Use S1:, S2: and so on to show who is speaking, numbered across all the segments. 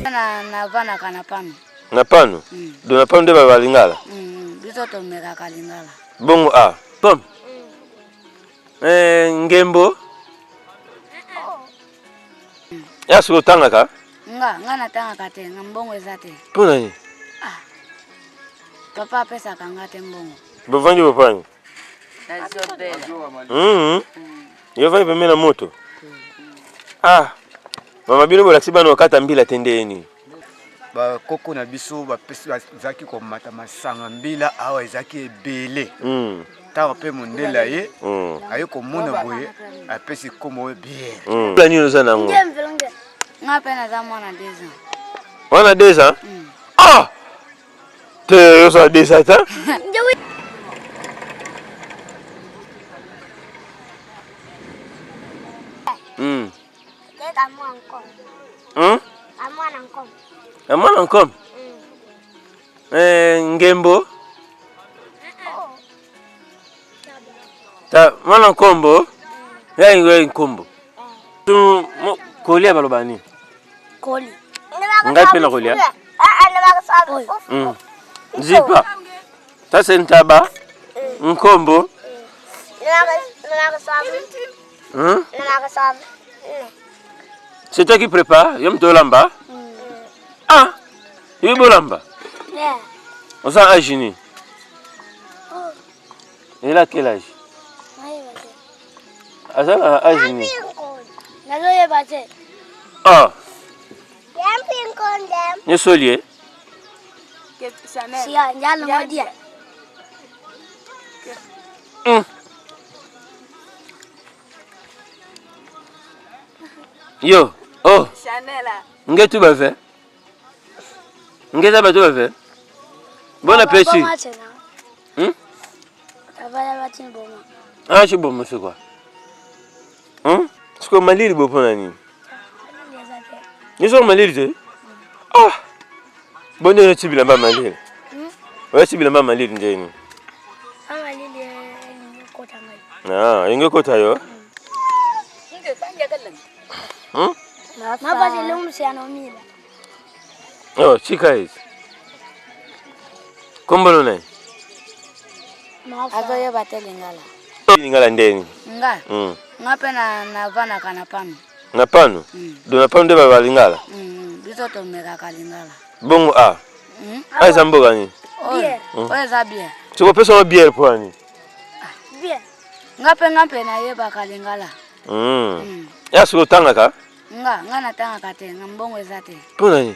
S1: Na vana kana pano.
S2: Na pano? Do na pano de ba lingala?
S1: Biso to mega kalingala.
S2: Bongo a. Tom. Ngembo. Ya suko tanga ka?
S1: Nga na tanga kate ngambongo ezate.
S2: Pona ni?
S1: Papa pesa kangate mbongo.
S2: Bovangi bovangi. Yo vangi pemena moto. Mama bino bola sibano wakata mbila tendeni.
S3: Ba koko na biso ba pesa zaki ko mata masanga mbila awa ezaki ebele. Ta pe mondela ye. Ayo ko mona boye apesi komo bien.
S2: Plani no sana ngo.
S1: Nga pena za mwana deza.
S2: Mwana deza? Te yo sa deza ta? Amwana nkom. Ngembo. Ta mwana nkombo. Ya ingwe nkombo. Tu kolia balobani.
S1: Koli.
S2: Ngapi na kolia? Zipa. Ta sentaba. Nkombo. C'est toi qui prépare? Yom to lamba? Il est beau lamba? On s'en a gêné. Il a quel âge? Il a gêné. Il est solier? Yo, Ngetu ba fait? Ngeza ba to fait? Bon appétit. C'est bon, c'est quoi? Est-ce que maliri bo pona ni? Ils sont maliri. Bonne heure tu bilamba maliri. Ouais, tu bilamba maliri ndeni. Inge kota yo. Chika hizi. Kombolo nai?
S1: Azoye bate lingala.
S2: Lingala ndeni?
S1: Nga pena na vana kana pano.
S2: Na pano? Do na pano de ba lingala?
S1: Biso to mega kalingala.
S2: Bongo a. Aiza mboga ni?
S1: Oye za bière.
S2: Siko pesa wa bière po ani?
S1: Bière. Nga pena ye ba kalingala.
S2: Ya suko tanga ka?
S1: Nga na tanga kate ngambongo ezate.
S2: Pona ni?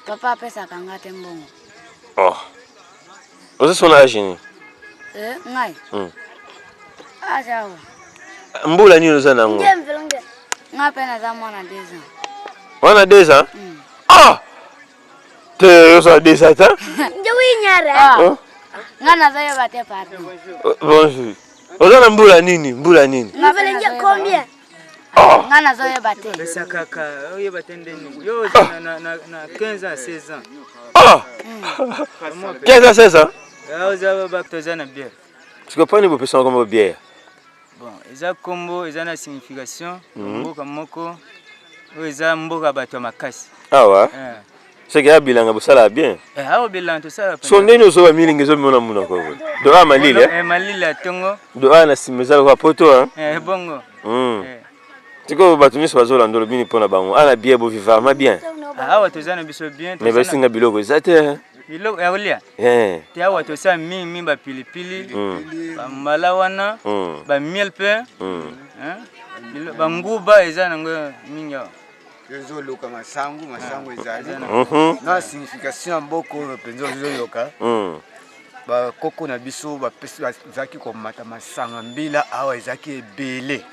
S1: Papa pesa kangate mbongo.
S2: Oza sona agini?
S1: Ngai. Ajawa.
S2: Mbula ni oza nango?
S1: Nga pena za mwana deza.
S2: Mwana deza? Te yo sa deza ta?
S1: Nga na zoye bate pardon.
S2: Bonjour. Oza na mbula nini? Mbula nini?
S1: Nga na zoye bate.
S4: Pesa kaka, oye batende ni. Yo na 15 à 16 ans.
S2: 15 à 16 ans?
S4: Oza baktoza na bière.
S2: Tu comprends ni bo pesa comme bière?
S4: Bon, eza kombo, eza na signification, mboka moko. Oza mboka bato makasi.
S2: Ouais. C'est que bilanga bosala bien.
S4: Bilanga to sala.
S2: So ndeni ozo milingezo mona muna ko. Do malile?
S4: Malile tongo.
S2: Do na simeza ko poto
S4: bongo.
S2: Tiko batu miso bazola ndolo bini pona bango. Ana bien bo vivre ma bien.
S4: Awa tozana biso bien.
S2: Mais basinga biloko ezate.
S4: Biloko ya kolia. Te awa tosa mingi ba pilipili, ba malawana, ba miel pe. Ba nguba ezana ngo mingi.
S3: Yezo loka masangu ezali. Na signification mboko penzo yezo loka. Ba koko na biso ba pesa zaki ko mata masanga mbila awa ezaki ebele.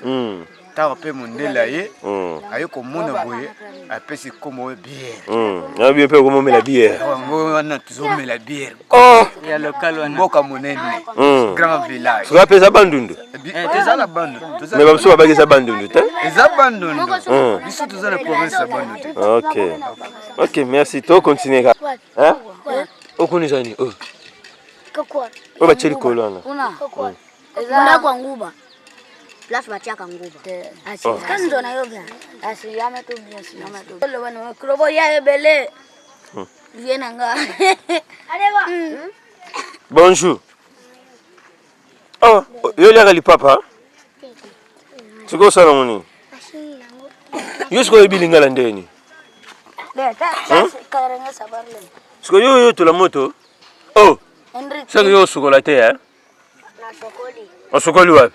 S3: Ta pe mondela ye. Ayo ko mona boye apesi komo bien.
S2: Na bien pe komo mela bière.
S3: Ngo na tuzo mela bière.
S4: Ya local wana.
S3: Mboka monene. Grand village.
S2: Tu pesa bandundu.
S3: Tezana bandu.
S2: Mais bamso babagisa bandundu ta?
S3: Eza bandundu. Biso tozana province ya bandundu.
S2: OK, merci. To continuer. Okunizani.
S1: Kokwa.
S2: Oba cheli kolana.
S1: Una. Eza kwa nguba.
S5: Place batiaka nguba.
S1: Kanzo na yo bien. Asi yame to bien, si yame to. Le wana krobo ya ebele. Viens nga. Allez va.
S2: Bonjour. Oh, yo lia gali papa. Siko sala moni. Yusko ebilingala ndeni.
S1: Karenga sabarle.
S2: Siko yo to la moto. Oh. Siko yo sukola te
S5: Na sokoli.
S2: Osokoli wapi?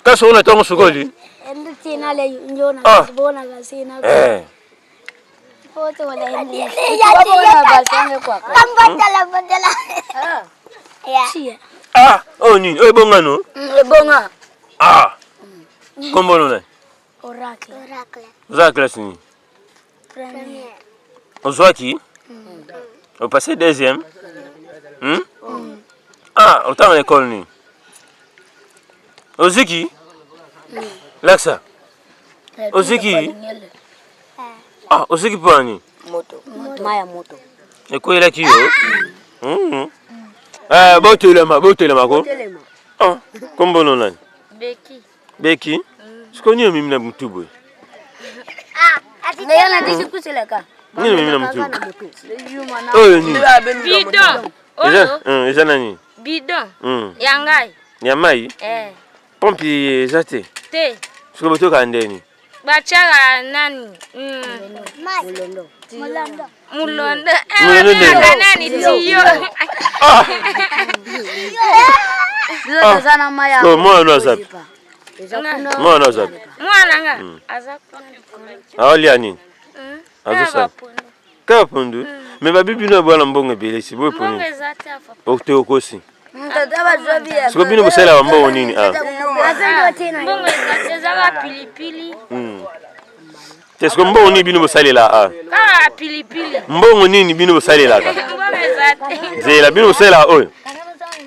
S2: Kaso una tongo sokoli?
S5: Endi tina le njona bona gasina. Foto wala endi.
S1: Wabona basenge kwako.
S5: Badala. Ya.
S2: Oh nini? Oh bongano?
S1: Bonga.
S2: Kombo nona?
S5: Oracle.
S2: Za classe ni?
S5: Premier.
S2: Ozwaki? Au passé deuxième? Autant à l'école ni? Oziki? Laksa? Oziki? Oziki pani?
S1: Moto. Maya moto.
S2: E ko ila kiyo? Botelema ko? Kombo nona? Beki? Siko niyo mimi na mtubu?
S1: Na yana tisi kuseleka.
S2: Niyo mimi na mtubu? Ni?
S6: Bidon.
S2: Eza nani?
S6: Bidon. Yangai.
S2: Nyamai? Pompi zate?
S6: Te.
S2: Siko botoka ndeni?
S6: Bachara nani?
S5: Mulondo.
S6: Mulondo.
S2: Nani
S6: tiyo.
S1: Sana maya.
S2: Ko mwana zapi? Mwana zapi?
S6: Mwana nga.
S2: Aolia nini? Azosa. Ka pundu. Me babibi no bwana mbongo belesi bo ponu.
S6: Mbongo zate afa.
S2: Okte okosi.
S1: Mtadaba zobia.
S2: Siko bino bosela wa mbongo nini?
S6: Mbongo zate zaba pilipili.
S2: Siko mbongo ni bino bosalela
S6: Ka pilipili.
S2: Mbongo nini bino bosalela ka?
S6: Mbongo zate.
S2: Zela bino bosela oyo.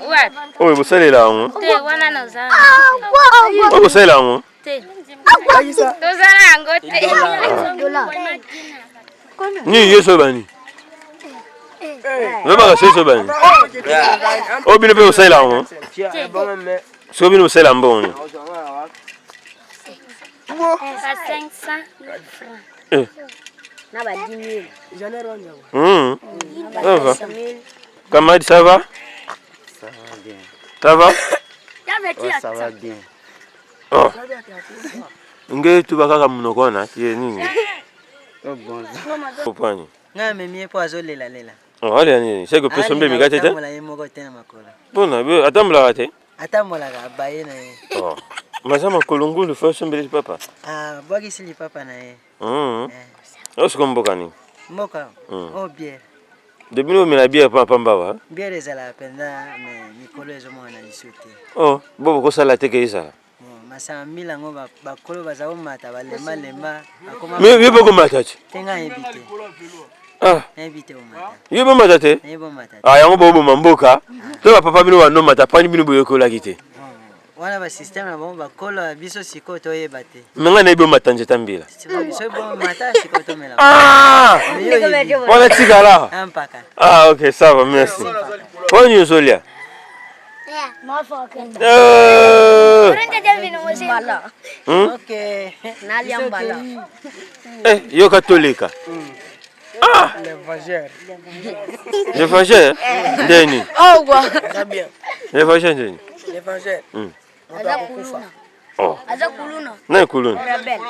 S6: Wapi?
S2: Oyo bosalela ngo.
S6: Te wana na zana.
S2: Oyo bosela ngo.
S6: Te. Tozana ngo te.
S2: Ni yeso bani. Weba ka seso bani. O bino be bosela ngo. So bino bosela mbongo.
S6: À 500 francs.
S5: Na ba 10 000.
S2: Ça va. Kamadi, ça va? Ça va?
S3: Ça va bien.
S2: Oh. Nge tu bakaka munokona tie nini? Opani.
S4: Nga memie po azolela lela.
S2: Ale nini? Seko peso mbe migate te?
S4: Atambola yemoko te na makolo.
S2: Bona be atambola te?
S4: Atambola ka baye na ye.
S2: Oh. Mazama kolongulu faso mbele papa.
S4: Bwaki sili papa na ye.
S2: Osko mboka ni?
S4: Mboka. Bière.
S2: Debino mena bière papa mbawa.
S4: Bière ezala penda me mikolo ezomona lisuti.
S2: Bobo ko sala te ke isa.
S4: Masama mila ngo bakolo bazao mata balema akoma.
S2: Me boko mata ti.
S4: Tenga ebite. Ebite o mata.
S2: Yebo mata te?
S4: Yebo mata.
S2: Yango bobo mamboka. To papa bino wa no mata pani bino boyo ko lakite.
S4: Wana ba système na bomba kola biso siko to yeba te.
S2: Menga na ibo matanje tambila.
S4: So bon mata siko to mela.
S2: Wala tigala.
S4: Ampaka.
S2: OK, ça va, merci. On y zolia.
S4: OK.
S5: Naliambala.
S2: Yo katolika. L'évangile. Ndeni.
S1: Bien.
S2: L'évangile ndeni.
S1: L'évangile. Aza kuluna.
S2: Na kuluna.
S1: Rebel.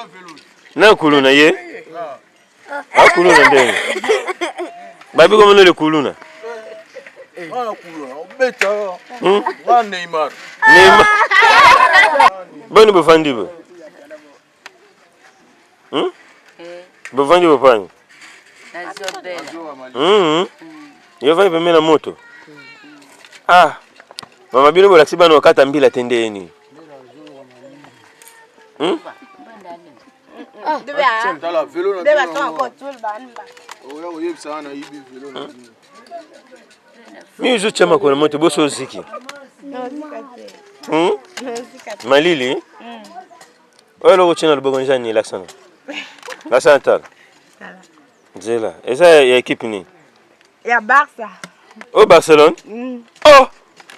S2: Na kuluna ye. Kuluna ndeni. Babi ko le kuluna.
S3: Kuluna. Obeta. Neymar.
S2: Neymar. Bani bofandi bo. Bofandi bofani. Yo vai pemena moto. Mama bino bo laksiba no kata mbila tendeni. Mi zo chama kwa moto boso ziki. Malili. Oyo lo chena lubogonja ni laksana. Laksana tal. Zela. Esa ya equipe ni?
S7: Ya Barça.
S2: Au Barcelone?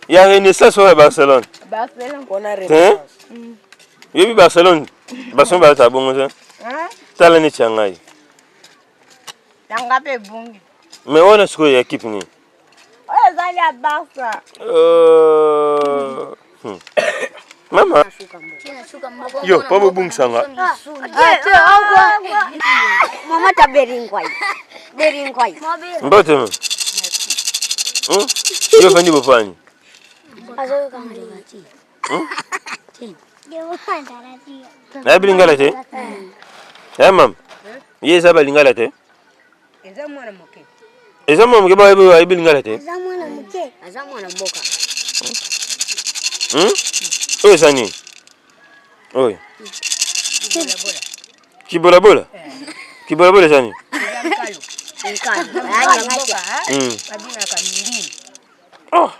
S2: Il y a Renaissance à Barcelone.
S5: Barcelone. On a
S2: Hein? Il y a Barcelone. Barcelone va être bon. Ça l'année Shanghai.
S5: Shanghai bon.
S2: Mais on a ce qu'il y a équipe ni.
S5: Oh, ça y a Barça.
S2: Maman. Yo, pas bon Shanghai.
S5: Mama ta beringwai. Beringwai.
S2: Mbote. Yo vandi bofani. Na bilingala te? Mam. Yeza balingala te?
S5: Eza mwana moke.
S2: Eza mwana moke ba bilingala te?
S5: Eza mwana moke. Eza mwana mboka.
S2: Oyo sani. Oyo. Kibola bola. Kibola bola sani. Oh.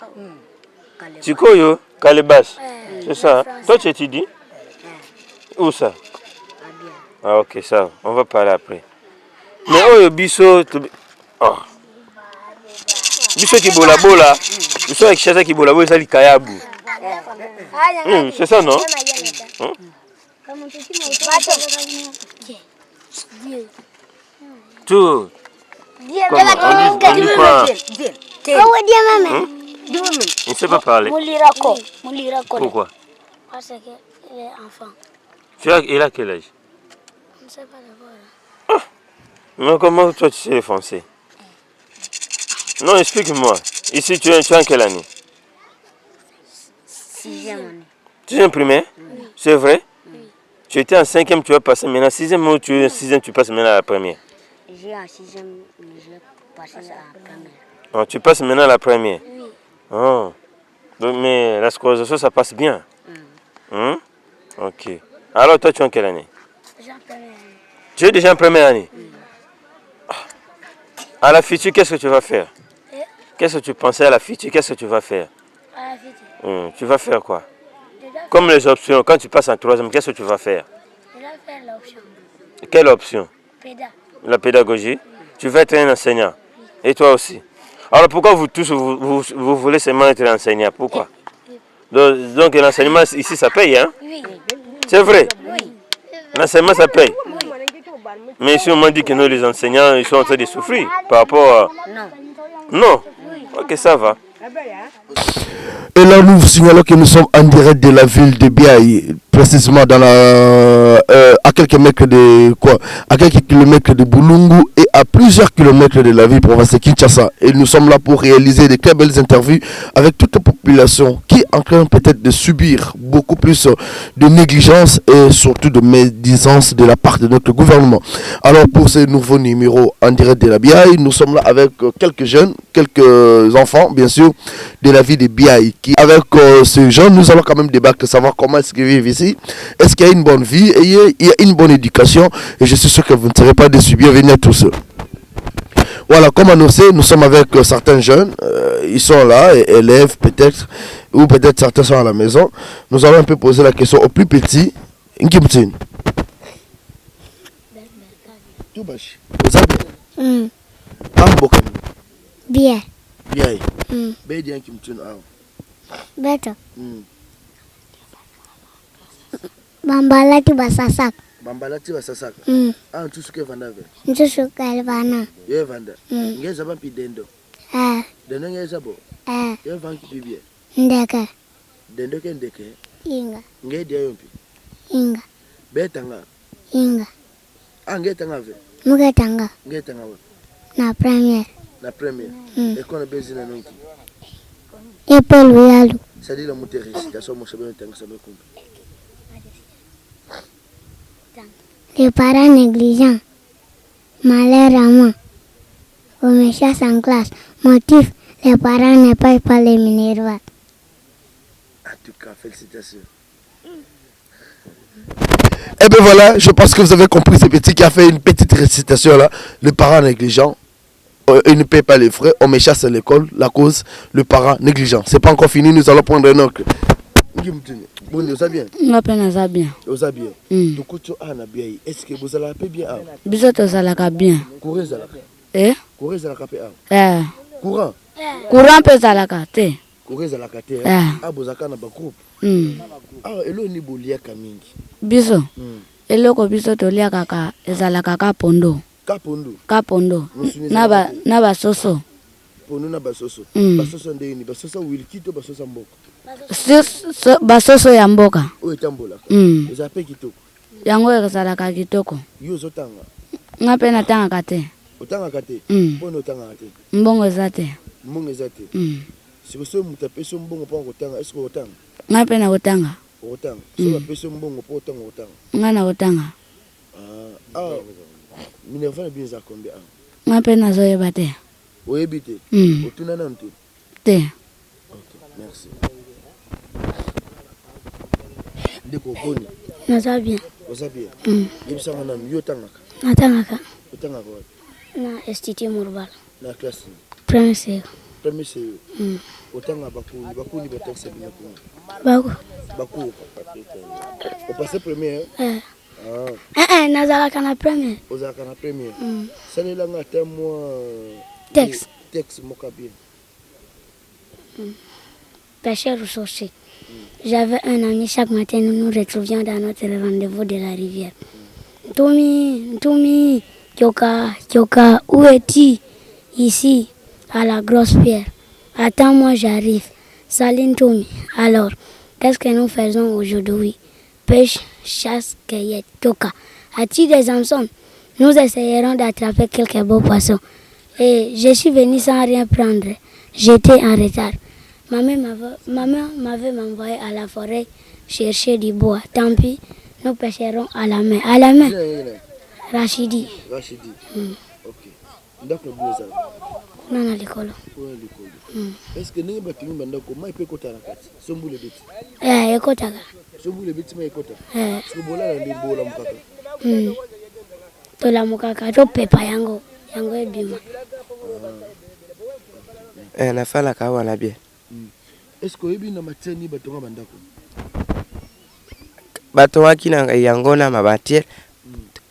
S2: Chikoyo, Calebas. C'est ça. Toi tu étudies? Où ça? Ah ok, ça. On va parler après. Mais oh biso oh. Biso kibola bola. Biso avec chasse kibola bola ça likayabu. C'est ça non? Tout. On dit quoi? Il ne sait pas parler. Pourquoi?
S1: Parce qu'il est enfant.
S2: Il a quel âge?
S1: Je ne sais pas d'abord.
S2: Mais comment toi tu sais le français? Non, explique-moi. Ici tu es en quelle année?
S5: 6e année.
S2: 6e primaire? Oui. C'est vrai? Oui. Tu étais en 5e, tu vas passer maintenant 6e ou tu es en 6e, tu passes maintenant à la première?
S5: J'ai en 6e, mais je vais passer à la première.
S2: Oh, tu passes maintenant à la première?
S1: Oui.
S2: Oh. Donc, mais la scolarisation, ça passe bien? Ok. Alors toi, tu es en quelle année?
S1: Déjà en première année.
S2: Tu es déjà en première année? Oui. À la future, qu'est-ce que tu vas faire? Qu'est-ce que tu pensais à la future? Qu'est-ce que tu vas faire?
S1: À la future.
S2: Tu vas faire quoi? Comme les options, quand tu passes en 3e, qu'est-ce que tu vas faire?
S1: Je vais faire l'option.
S2: Quelle option?
S1: Péda.
S2: La pédagogie? Oui. Tu vas être un enseignant? Oui. Et toi aussi? Alors pourquoi vous tous, vous voulez seulement être enseignant? Pourquoi? Donc l'enseignement ici, ça paye, hein?
S1: Oui.
S2: C'est vrai?
S1: Oui.
S2: L'enseignement, ça paye?
S1: Oui.
S2: Mais ici, on m'a dit que nous, les enseignants, ils sont en train de souffrir par rapport à...
S5: Non.
S2: Non? Ok, ça va.
S7: Et là, nous vous signalons que nous sommes en direct de la ville de Biaï, précisément dans à quelques mètres de quoi? À quelques kilomètres de Boulungu et à plusieurs kilomètres de la ville province de Kinshasa. Et nous sommes là pour réaliser des très belles interviews avec toute la population qui est en train peut-être de subir beaucoup plus de négligence et surtout de médisance de la part de notre gouvernement. Alors pour ce nouveau numéro en direct de la Biaï, nous sommes là avec quelques jeunes, quelques enfants bien sûr de la ville de Biaï. Avec ces jeunes, nous allons quand même débattre, savoir comment est-ce qu'ils vivent ici. Est-ce qu'il y a une bonne vie et il y a une bonne éducation. Et je suis sûr que vous ne serez pas déçus. Bienvenue à tous. Voilà, comme annoncé, nous sommes avec certains jeunes. Ils sont là, élèves peut-être, ou peut-être certains sont à la maison. Nous allons un peu poser la question aux plus petits. Nkimtine.
S8: Bien.
S7: Bien. Bien Nkimtine.
S8: Beto. Bambalati basasaka.
S7: Bambalati basasaka. Ntusuke vandave.
S8: Ntusuke alvana.
S7: Ye vanda. Ngeza bampi dendo. Dendo ngeza bo. Ye vanki bibie.
S8: Ndeke.
S7: Dendo ke ndeke.
S8: Inga.
S7: Ngedi yompi.
S8: Inga.
S7: Betanga.
S8: Inga.
S7: Ngetanga ve.
S8: Mugetanga.
S7: Ngetanga wa.
S8: Na première.
S7: Na première. Et qu'on a besoin de nous.
S8: Et Paul Wialu.
S7: Ça dit la montée récitation, mon chabon est un.
S8: Les parents négligents, malheur à moi, aux méchants en classe. Motif, les parents ne payent pas les minervois.
S7: En tout cas, félicitations. Et bien voilà, je pense que vous avez compris ce petit qui a fait une petite récitation là. Le parent négligent, il ne paye pas les frais, on me chasse à l'école, la cause, le parent négligent. C'est pas encore fini, nous allons prendre un oncle. Bon, vous allez bien?
S9: Non, pas bien.
S7: Vous allez bien? Du coup, tu as bien. Est-ce que vous allez bien?
S9: Vous allez bien.
S7: Courez à la
S9: Eh?
S7: Courez à la
S9: Eh.
S7: Courant?
S9: Courant peut à la carte.
S7: Koreza la kate. Abozaka na ba groupe. Elo ni boliaka mingi.
S9: Biso. Eloko biso toliaka ka ezalaka ka pondo. Ka pondo. Na ba soso.
S7: Pondo na ba soso. Ba soso ndeni, ba soso wilkito, ba soso mboka.
S9: Ba soso ya mboka.
S7: O etambola. Ezape kitoko.
S9: Yango ezalaka kitoko.
S7: Yo zotanga.
S9: Ngape na tanga kate.
S7: Otanga kate. Pono otanga kate.
S9: Mbongo ezate.
S7: Mbongo ezate. Si so mutapeso mbongo pa kotanga, est-ce que otanga?
S9: Ngape na otanga.
S7: Otanga. So ba peso mbongo pa otanga otanga.
S9: Ngana otanga.
S7: Minerva bien za combien?
S9: Ngape na zoyeba te.
S7: Oyebi te. Otuna na ntu.
S9: Te.
S7: OK, merci. Ndeko boni.
S5: Naza bien.
S7: Oza bien. Yebisanga na yo tangaka.
S5: Natangaka.
S7: Otangaka wapi?
S5: Na Institut Morbal.
S7: Na classe.
S5: Premier CE.
S7: Premier CE. Otanga bakuni batanse bina kuna. Baku. O passé premier.
S5: Nazalaka na premier.
S7: Ozalaka na premier. Salelanga te moi texte moka bien.
S5: Pêcheur ressourcé. J'avais un ami, chaque matin nous nous retrouvions dans notre rendez-vous de la rivière. Ntoumi, Kyoka, où es-tu? Ici, à la grosse pierre. Attends-moi, j'arrive. Saline Ntoumi. Alors, qu'est-ce que nous faisons aujourd'hui? Pêche, chasse, cueillette, Kyoka. As-tu des hameçons? Nous essayerons d'attraper quelques beaux poissons. Et je suis venu sans rien prendre. J'étais en retard. Maman m'avait envoyé à la forêt chercher du bois. Tant pis, nous pêcherons à la main. À la main. Rachidi.
S7: Ok. D'accord, bien ça.
S5: Non, à l'école.
S7: Est-ce que nous avons bandako mai pe kota na kati? Sombu le biti.
S5: Ekota.
S7: Sombu le biti mai kota. Est-ce bola na bola mukaka?
S5: To la mukaka to pepa yango ebima.
S10: Na fala ka wana bien.
S7: Est-ce que ebi na mateni batonga bandako?
S10: Batonga kina yango na mabatiel.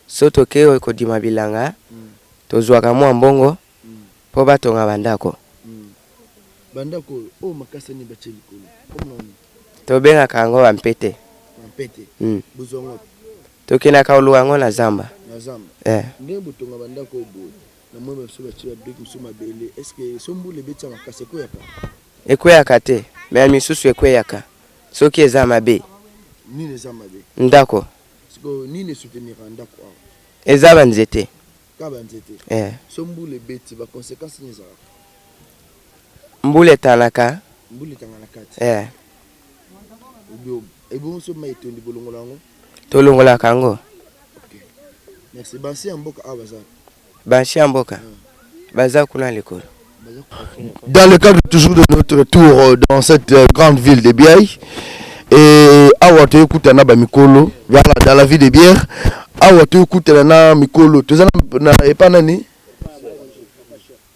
S10: Soto keo ko dima bilanga. Tozwaka mwa mbongo. Po batonga bandako.
S7: Bandako o makasa ni bacheli kolo. Comment
S10: Tobenga kango wampete.
S7: Wampete. Buzongo.
S10: Tokina kauluwa ngo na zamba.
S7: Na zamba. Nge butonga bandako bo. Na mwe baso bachi abek musuma bele. Est-ce que sombu le betcha makasa ko yaka?
S10: Ekwe yaka te. Me misusu ekwe yaka. Soki ezama be.
S7: Nini ezama be?
S10: Ndako.
S7: Siko nini soutenir ndako awa?
S10: Ezaba nzete.
S7: Kaba nzete. Sombu le beti ba conséquences ni za.
S10: Mbule tanaka.
S7: Mbule tanaka. Ebo so mai tondi bolongola ngo.
S10: Tolongola kango.
S7: OK. Merci. Bansi amboka abaza.
S10: Bansi amboka. Baza kuna l'école.
S7: Dans le cadre toujours de notre tour dans cette grande ville de Biaï, et awato ekutana ba mikolo voilà dans la ville de Bière, awato ekutana na mikolo tozana na epanani.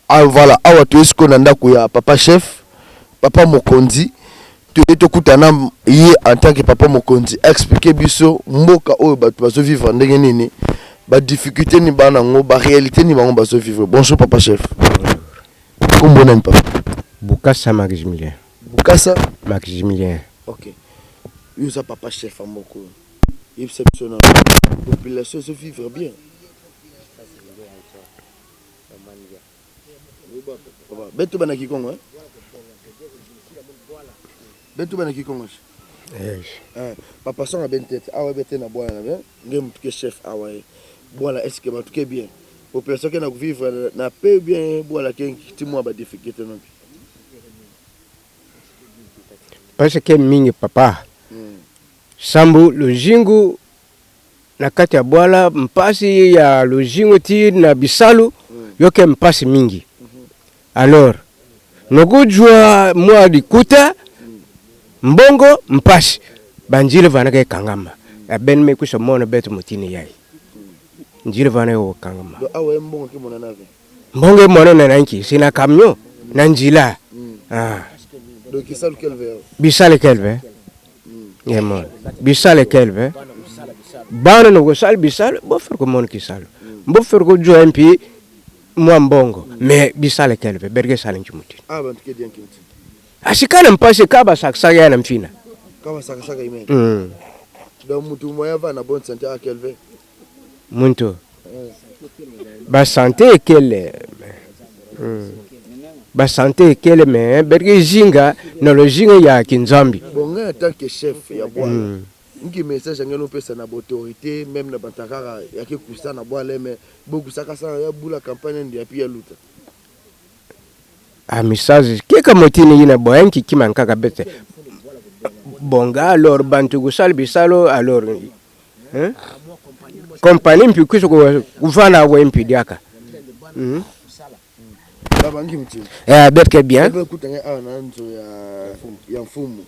S7: Voilà, awato esko na ndako ya papa chef, papa Mokonzi, tu ekutana ye en tant que papa Mokonzi, expliquer biso mboka oyo bato bazo vivre ndenge nini, ba difficulté ni bana ngo, ba réalité ni bango bazo vivre. Bonjour papa chef. Comment on papa?
S11: Bukasa Maximilien.
S7: Bukasa
S11: Maximilien.
S7: OK. Yo ça papa chef à moko. Exceptionnel. La population se vivre bien. Beto bana kikongo hein? Beto bana kikongo. Papa son a ben tête. Awa bete na boya na bien. Ngem tuke chef awa. Bola est-ce que ba tuke bien? Population qui na vivre na paix bien bola ken kitimo ba difficulté non.
S11: Parce que mingi papa. Sambu lojingu na kati ya bwala mpasi ya lojingu ti na bisalu yoke mpasi mingi. Alors nogujwa mwa dikuta mbongo mpasi banjile vanake kangama ben me kuso mona betu mutini yai njile vana yo kangama
S7: awe mbongo ke mona nave
S11: mbongo mona na nanki sina kamyo na njila
S7: donc ça quel verre
S11: bisale kelve yemon bisale kelve bana no go sal bisale bo fer ko mon ki sal bo fer ko jo mp mo mbongo mais bisale kelve berge salen ci muti
S7: ban ke bien kinti
S11: Asikana mpashe kaba saksa ya na mfina.
S7: Kama saka ime. Donc mutu moya va na bonne santé à quel veut?
S11: Muntu. Ba santé quelle ba santé quelle mais berge jinga na lo jinga ya kinzambi.
S7: Bon en tant que chef ya bois. Nki message ngelo pesa na autorité même na batakara ya ke kusa na bois mais beaucoup saka sa ya bula campagne ndi ya pia luta.
S11: A message ke ka motini ina boyen ki kimanka ka bete. Bonga alors bantu gusal bisalo alors compagnie mpi kuso kuvana wa mpi diaka
S7: Babangi mti
S11: berke bien
S7: kutanga ana nzo ya mfumu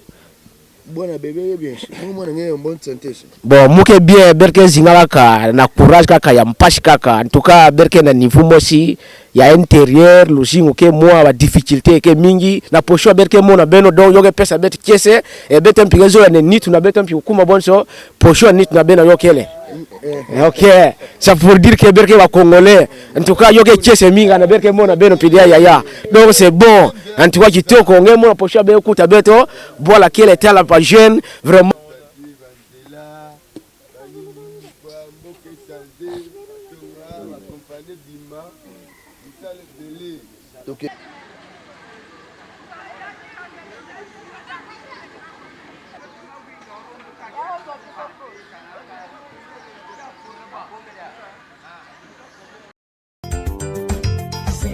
S7: bona bébé bien moi na bonne santé
S12: bon muke bien berke zingala ka na courage kaka ya mpashi kaka en tout cas berke na niveau mosi ya intérieur lusingo ke moi ba difficulté ke mingi na posho berke mona beno donc yoke pesa bet kiese e betem pigezo ya ni tuna betem pi kuma bonso posho ni tuna beno yokele. Ok, ça pour dire que berke va congolais en tout cas yoke kiese minga na berke mona beno pidia ya donc c'est bon en tout cas kitoko ngemo mona posho be kuta beto voilà qu'elle était à la page jeune vraiment.